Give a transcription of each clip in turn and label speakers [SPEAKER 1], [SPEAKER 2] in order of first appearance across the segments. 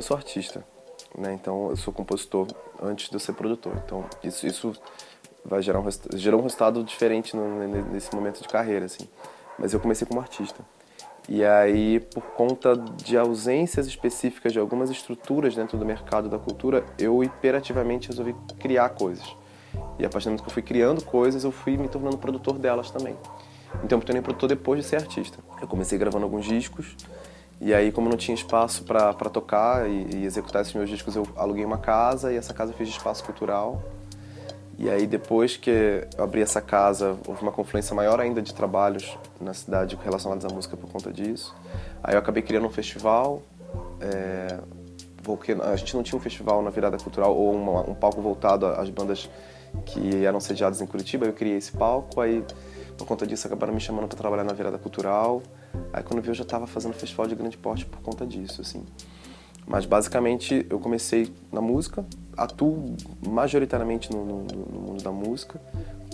[SPEAKER 1] sou artista, né? Então eu sou compositor antes de eu ser produtor. Então isso vai gerou um resultado diferente nesse momento de carreira, assim. Mas eu comecei como artista. E aí, por conta de ausências específicas de algumas estruturas dentro do mercado da cultura, eu imperativamente resolvi criar coisas. E a partir do momento que eu fui criando coisas, eu fui me tornando produtor delas também. Então eu me tornei produtor depois de ser artista. Eu comecei gravando alguns discos, e aí como não tinha espaço para tocar e executar esses meus discos, eu aluguei uma casa, e essa casa eu fiz de espaço cultural. E aí depois que eu abri essa casa, houve uma confluência maior ainda de trabalhos na cidade relacionados à música por conta disso. Aí eu acabei criando um festival, porque a gente não tinha um festival na virada cultural ou um palco voltado às bandas que eram sediadas em Curitiba. Eu criei esse palco, aí por conta disso acabaram me chamando para trabalhar na virada cultural. Aí quando eu vi eu já estava fazendo festival de grande porte por conta disso, assim. Mas basicamente eu comecei na música, atuo majoritariamente no mundo da música,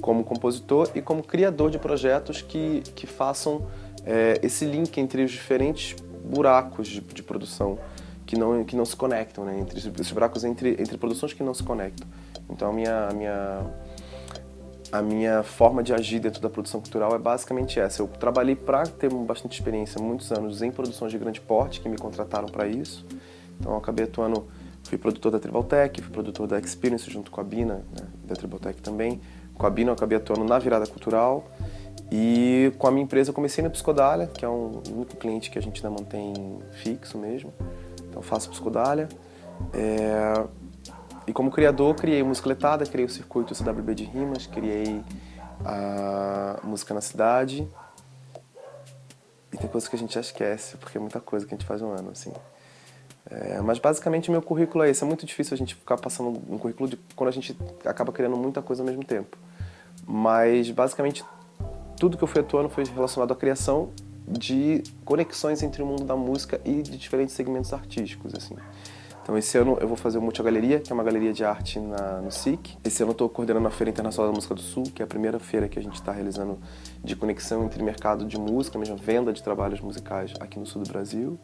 [SPEAKER 1] como compositor e como criador de projetos que façam esse link entre os diferentes buracos de produção que não se conectam, né? Entre esses buracos entre produções que não se conectam. Então a minha forma de agir dentro da produção cultural é basicamente essa. Eu trabalhei para ter bastante experiência, muitos anos, em produções de grande porte, que me contrataram para isso. Então eu acabei atuando, fui produtor da Tribaltec, fui produtor da Experience junto com a Bina, né, da Tribaltec também. Com a Bina eu acabei atuando na virada cultural. E com a minha empresa eu comecei na Psicodália, que é o único cliente que a gente ainda mantém fixo mesmo. Então eu faço Psicodália. E como criador, criei Música Letada, criei o circuito CWB de rimas, criei a Música na Cidade. E tem coisas que a gente já esquece, porque é muita coisa que a gente faz no ano, assim. Mas basicamente meu currículo é esse. É muito difícil a gente ficar passando um currículo quando a gente acaba criando muita coisa ao mesmo tempo. Mas basicamente tudo que eu fui atuando foi relacionado à criação de conexões entre o mundo da música e de diferentes segmentos artísticos, assim. Então esse ano eu vou fazer o Multigaleria, que é uma galeria de arte no SIC. Esse ano eu estou coordenando a Feira Internacional da Música do Sul, que é a primeira feira que a gente está realizando de conexão entre mercado de música, mesmo venda de trabalhos musicais aqui no sul do Brasil.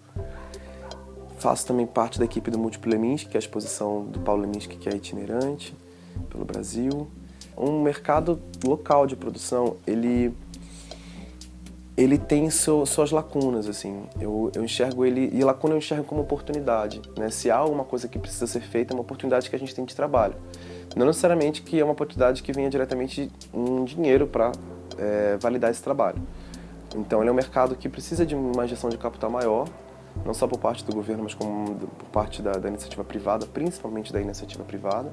[SPEAKER 1] Faço também parte da equipe do Múltiplo Leminski, que é a exposição do Paulo Leminski, que é itinerante pelo Brasil. Um mercado local de produção, ele tem suas lacunas, assim. Eu enxergo ele, e lacuna eu enxergo como oportunidade, né? Se há alguma coisa que precisa ser feita, é uma oportunidade que a gente tem de trabalho. Não necessariamente que é uma oportunidade que venha diretamente um dinheiro para validar esse trabalho. Então ele é um mercado que precisa de uma injeção de capital maior, não só por parte do governo, mas como por parte da iniciativa privada, principalmente da iniciativa privada.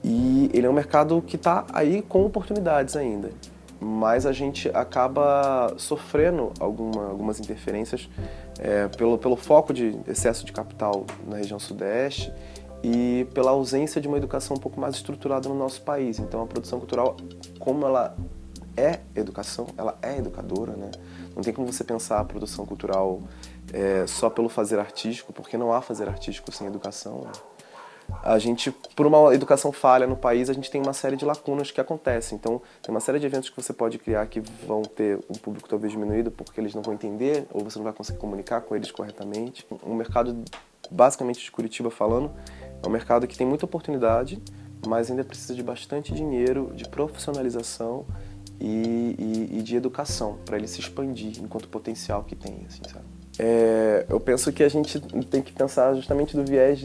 [SPEAKER 1] E ele é um mercado que está aí com oportunidades ainda, mas a gente acaba sofrendo algumas interferências pelo foco de excesso de capital na região sudeste e pela ausência de uma educação um pouco mais estruturada no nosso país. Então a produção cultural, como ela é educação, ela é educadora, né? Não tem como você pensar a produção cultural só pelo fazer artístico, porque não há fazer artístico sem educação, né? A gente, por uma educação falha no país, a gente tem uma série de lacunas que acontecem. Então, tem uma série de eventos que você pode criar que vão ter um público talvez diminuído porque eles não vão entender ou você não vai conseguir comunicar com eles corretamente. Um mercado, basicamente de Curitiba falando, é um mercado que tem muita oportunidade, mas ainda precisa de bastante dinheiro, de profissionalização e de educação para ele se expandir enquanto potencial que tem, assim, sabe? Eu penso que a gente tem que pensar justamente do viés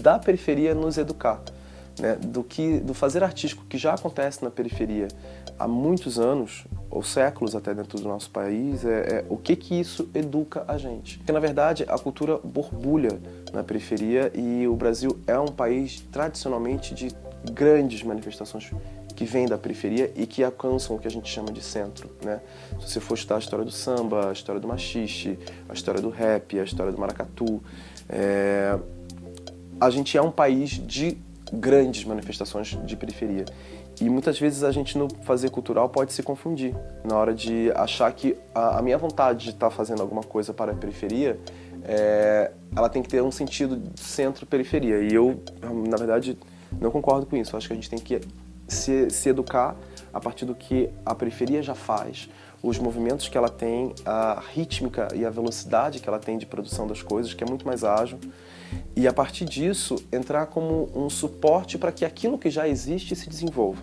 [SPEAKER 1] da periferia nos educar, né? Do fazer artístico que já acontece na periferia há muitos anos, ou séculos até dentro do nosso país, o que isso educa a gente. Porque, na verdade, a cultura borbulha na periferia e o Brasil é um país tradicionalmente de grandes manifestações que vêm da periferia e que alcançam o que a gente chama de centro, né? Se você for estudar a história do samba, a história do maxixe, a história do rap, a história do maracatu, a gente é um país de grandes manifestações de periferia. E muitas vezes a gente no fazer cultural pode se confundir na hora de achar que a minha vontade de estar fazendo alguma coisa para a periferia, ela tem que ter um sentido de centro-periferia. E eu, na verdade, não concordo com isso. Eu acho que a gente tem que se educar a partir do que a periferia já faz, os movimentos que ela tem, a rítmica e a velocidade que ela tem de produção das coisas, que é muito mais ágil, e a partir disso entrar como um suporte para que aquilo que já existe se desenvolva.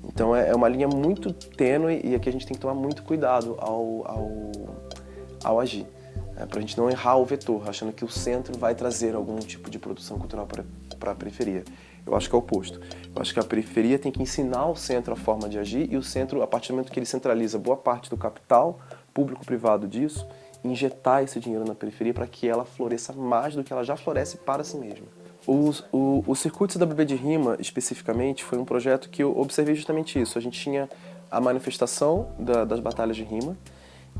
[SPEAKER 1] Então é uma linha muito tênue e aqui a gente tem que tomar muito cuidado ao agir, para a gente não errar o vetor, achando que o centro vai trazer algum tipo de produção cultural para a periferia. Eu acho que é o oposto. Eu acho que a periferia tem que ensinar o centro a forma de agir e o centro, a partir do momento que ele centraliza boa parte do capital público-privado disso, injetar esse dinheiro na periferia para que ela floresça mais do que ela já floresce para si mesma. O Circuitos da Bebê de Rima, especificamente, foi um projeto que eu observei justamente isso. A gente tinha a manifestação das batalhas de rima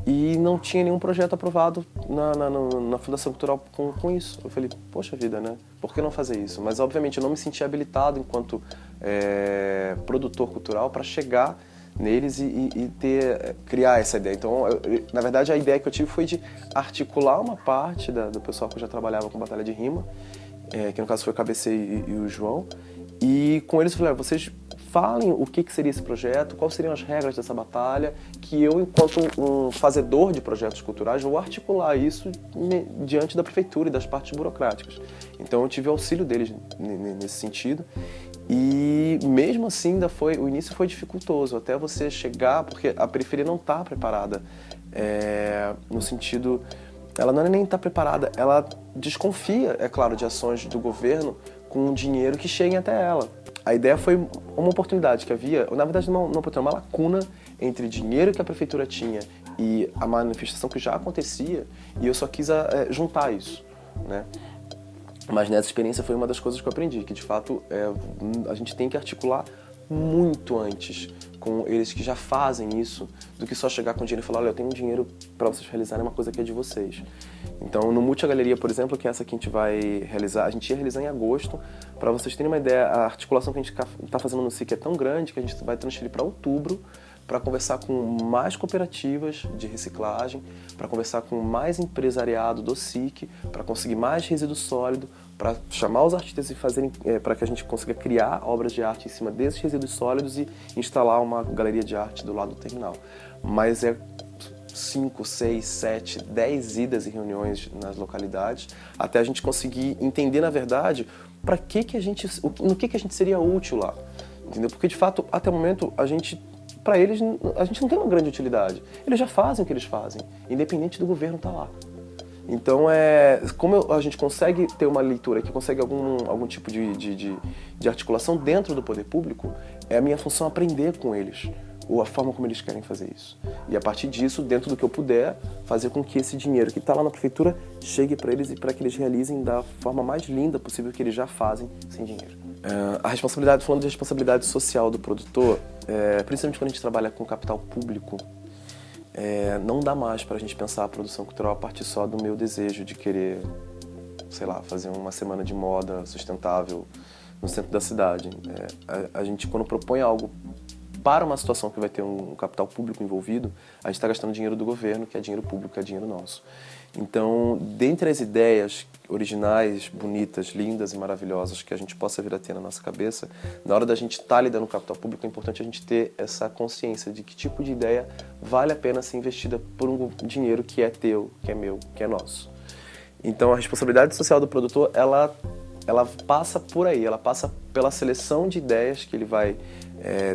[SPEAKER 1] e não tinha nenhum projeto aprovado na Fundação Cultural com isso. Eu falei, poxa vida, né? Por que não fazer isso? Mas, obviamente, eu não me senti habilitado enquanto produtor cultural para chegar neles e criar essa ideia. Então, na verdade, a ideia que eu tive foi de articular uma parte do pessoal que já trabalhava com batalha de rima, que no caso foi o KBC e o João, e com eles eu falei, vocês falem o que seria esse projeto, quais seriam as regras dessa batalha, que eu, enquanto um fazedor de projetos culturais, vou articular isso diante da prefeitura e das partes burocráticas. Então eu tive auxílio deles nesse sentido, e mesmo assim o início foi dificultoso, até você chegar, porque a periferia não está preparada, no sentido, ela não é nem está preparada, ela desconfia, é claro, de ações do governo com dinheiro que cheguem até ela. A ideia foi uma oportunidade que havia, na verdade não uma oportunidade, uma lacuna entre dinheiro que a prefeitura tinha e a manifestação que já acontecia, e eu só quis juntar isso, né? Mas nessa experiência foi uma das coisas que eu aprendi, que de fato a gente tem que articular muito antes com eles que já fazem isso, do que só chegar com dinheiro e falar, olha, eu tenho dinheiro para vocês realizarem uma coisa que é de vocês. Então, no Multi Galeria, por exemplo, que é essa que a gente vai realizar, a gente ia realizar em agosto. Para vocês terem uma ideia, a articulação que a gente está fazendo no SIC é tão grande que a gente vai transferir para outubro, para conversar com mais cooperativas de reciclagem, para conversar com mais empresariado do SIC, para conseguir mais resíduo sólido, para chamar os artistas e fazerem, para que a gente consiga criar obras de arte em cima desses resíduos sólidos e instalar uma galeria de arte do lado do terminal. Mas 5, 6, 7, 10 idas e reuniões nas localidades, até a gente conseguir entender, na verdade, no que a gente seria útil lá. Entendeu? Porque, de fato, até o momento, para eles, a gente não tem uma grande utilidade. Eles já fazem o que eles fazem, independente do governo estar lá. Então, como a gente consegue ter uma leitura que consegue algum tipo de articulação dentro do poder público, é a minha função aprender com eles, ou a forma como eles querem fazer isso. E a partir disso, dentro do que eu puder, fazer com que esse dinheiro que está lá na prefeitura chegue para eles e para que eles realizem da forma mais linda possível que eles já fazem sem dinheiro. Falando de responsabilidade social do produtor, principalmente quando a gente trabalha com capital público, não dá mais para a gente pensar a produção cultural a partir só do meu desejo de querer, sei lá, fazer uma semana de moda sustentável no centro da cidade. A gente, quando propõe algo para uma situação que vai ter um capital público envolvido, a gente está gastando dinheiro do governo, que é dinheiro público, que é dinheiro nosso. Então, dentre as ideias originais, bonitas, lindas e maravilhosas que a gente possa vir a ter na nossa cabeça, na hora da gente estar lidando com o capital público, é importante a gente ter essa consciência de que tipo de ideia vale a pena ser investida por um dinheiro que é teu, que é meu, que é nosso. Então, a responsabilidade social do produtor, ela passa por aí, ela passa pela seleção de ideias que ele vai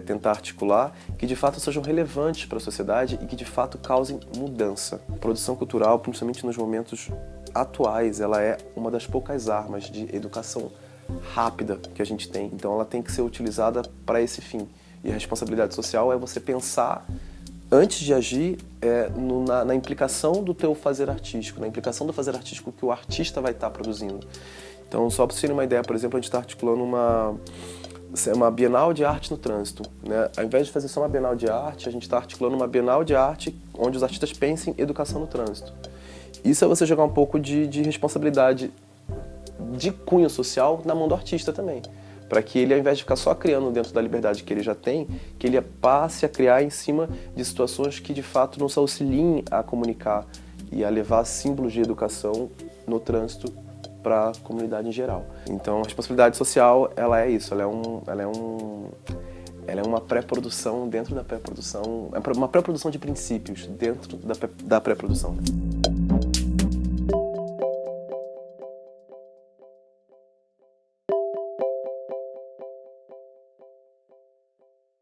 [SPEAKER 1] tentar articular, que de fato sejam relevantes para a sociedade e que de fato causem mudança. A produção cultural, principalmente nos momentos atuais, ela é uma das poucas armas de educação rápida que a gente tem, então ela tem que ser utilizada para esse fim. E a responsabilidade social é você pensar, antes de agir, na implicação do teu fazer artístico, na implicação do fazer artístico que o artista vai estar produzindo. Então, só para vocês terem uma ideia, por exemplo, a gente está articulando uma Bienal de Arte no Trânsito, né? Ao invés de fazer só uma Bienal de Arte, a gente está articulando uma Bienal de Arte onde os artistas pensem em educação no trânsito. Isso é você jogar um pouco de responsabilidade de cunho social na mão do artista também, para que ele, ao invés de ficar só criando dentro da liberdade que ele já tem, que ele passe a criar em cima de situações que de fato nos auxiliem a comunicar e a levar símbolos de educação no trânsito para a comunidade em geral. Então, a responsabilidade social, ela é isso, ela ela é uma pré-produção dentro da pré-produção, é uma pré-produção de princípios dentro da pré-produção.